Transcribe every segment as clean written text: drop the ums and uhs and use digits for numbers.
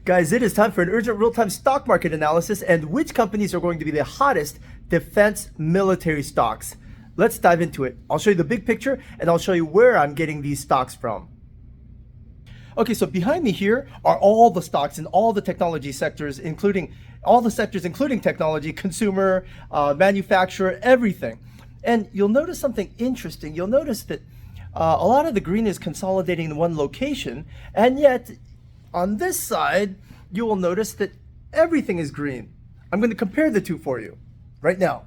Guys, it is time for an urgent real-time stock market analysis and which companies are going to be the hottest defense military stocks. Let's dive into it. I'll show you the big picture and I'll show you where I'm getting these stocks from. Okay, so behind me here are all the stocks in all the technology sectors, including technology, consumer, manufacturer, everything. And you'll notice something interesting. You'll notice that a lot of the green is consolidating in one location, and yet on this side, you will notice that everything is green. I'm going to compare the two for you right now.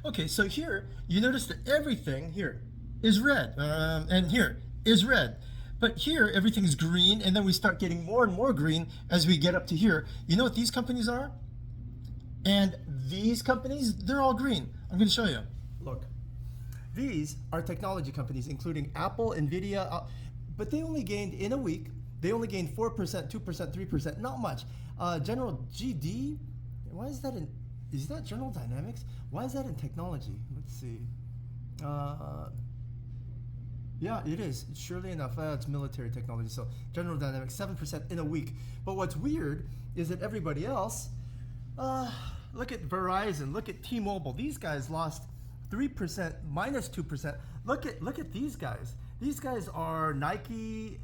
Okay, so here, you notice that everything here is red, and here is red. But here, everything is green, and then we start getting more and more green as we get up to here. You know what these companies are? And these companies, they're all green. I'm going to show you. Look, these are technology companies, including Apple, Nvidia, but they only gained in a week. They only gained 4%, 2%, 3%, not much. General GD, why is that is that General Dynamics? Why is that in technology? Let's see. Yeah, it is. Surely enough, it's military technology. So General Dynamics, 7% in a week. But what's weird is that everybody else, look at Verizon, look at T-Mobile. These guys lost 3%, minus 2%. Look at these guys. These guys are Nike,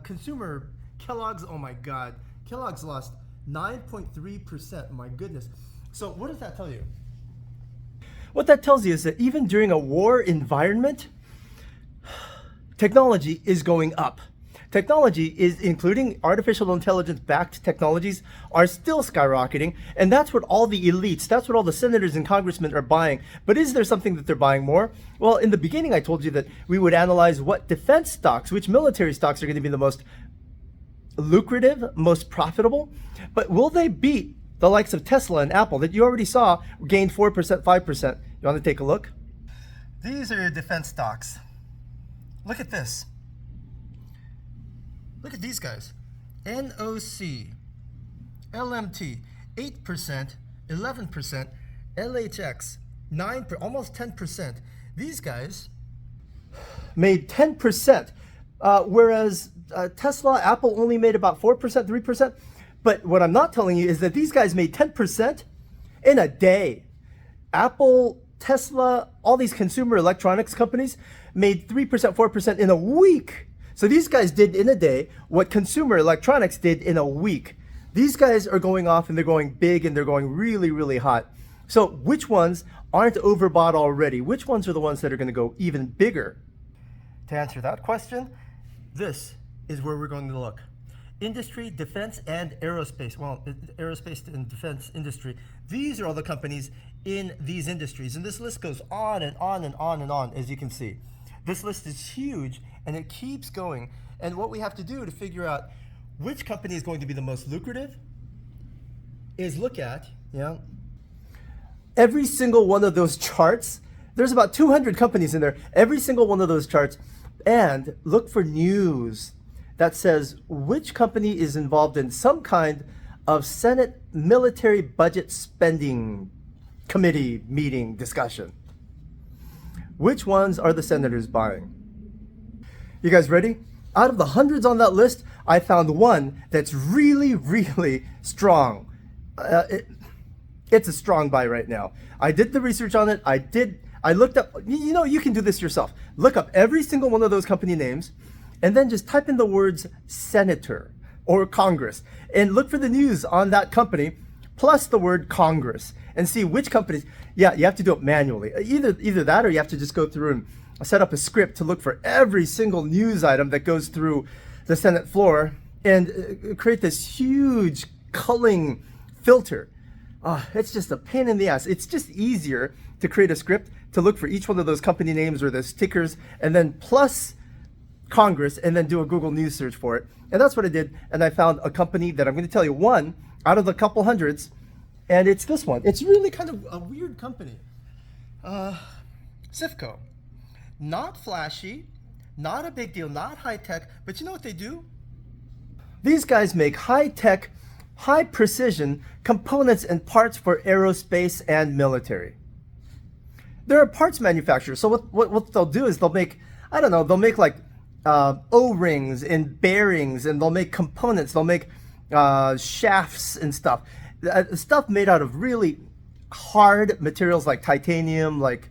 consumer, Kellogg's, oh my God. Kellogg's lost 9.3%, my goodness. So what does that tell you? What that tells you is that even during a war environment, technology is going up. Technology is, including artificial intelligence-backed technologies, are still skyrocketing, and that's what all the elites, that's what all the senators and congressmen are buying. But is there something that they're buying more? Well, in the beginning, I told you that we would analyze what defense stocks, which military stocks are going to be the most lucrative, most profitable. But will they beat the likes of Tesla and Apple that you already saw gained 4%, 5%? You want to take a look? These are your defense stocks. Look at this. Look at these guys. NOC, LMT, 8%, 11%, LHX, 9%, almost 10%. These guys made 10%, whereas Tesla, Apple only made about 4%, 3%. But what I'm not telling you is that these guys made 10% in a day. Apple, Tesla, all these consumer electronics companies made 3%, 4% in a week. So these guys did in a day what consumer electronics did in a week. These guys are going off and they're going big and they're going really, really hot. So which ones aren't overbought already? Which ones are the ones that are going to go even bigger? To answer that question, this is where we're going to look. Industry, defense, and aerospace. Well, aerospace and defense industry. These are all the companies in these industries. And this list goes on and on and on and on, as you can see. This list is huge and it keeps going. And what we have to do to figure out which company is going to be the most lucrative is look at, every single one of those charts. There's about 200 companies in there, every single one of those charts, and look for news that says which company is involved in some kind of Senate military budget spending committee meeting discussion. Which ones are the senators buying? You guys ready? Out of the hundreds on that list, I found one that's really, really strong. It's a strong buy right now. I did the research on it. I looked up, you can do this yourself. Look up every single one of those company names and then just type in the words senator or Congress and look for the news on that company plus the word Congress and see which companies. Yeah, you have to do it manually. Either that or you have to just go through and set up a script to look for every single news item that goes through the Senate floor and create this huge culling filter. It's just a pain in the ass. It's just easier to create a script to look for each one of those company names or the stickers and then plus Congress and then do a Google News search for it. And that's what I did. And I found a company that I'm going to tell you, one out of the couple hundreds, and it's this one. It's really kind of a weird company. Cifco. Not flashy, not a big deal, not high tech, but you know what they do? These guys make high tech, high precision components and parts for aerospace and military. They're a parts manufacturer. So what they'll do is they'll make, they'll make like O-rings and bearings, and they'll make components. They'll make shafts and stuff. Stuff made out of really hard materials like titanium, like,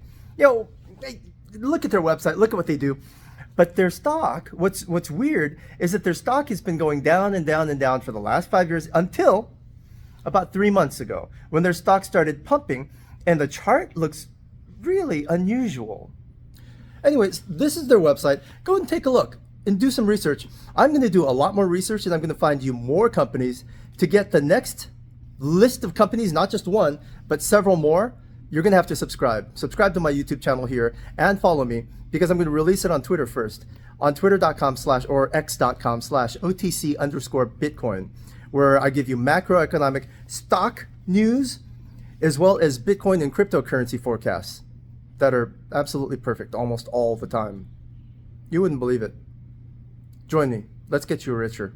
look at their website, look at what they do. But their stock, what's weird is that their stock has been going down and down and down for the last 5 years until about 3 months ago when their stock started pumping, and the chart looks really unusual. Anyways, this is their website. Go and take a look and do some research. I'm going to do a lot more research, and I'm going to find you more companies to get the next list of companies, not just one, but several more. You're going to have to subscribe. Subscribe to my YouTube channel here and follow me, because I'm going to release it on Twitter first, on twitter.com/ or x.com/OTC_Bitcoin, where I give you macroeconomic stock news as well as Bitcoin and cryptocurrency forecasts that are absolutely perfect almost all the time. You wouldn't believe it. Join me. Let's get you richer.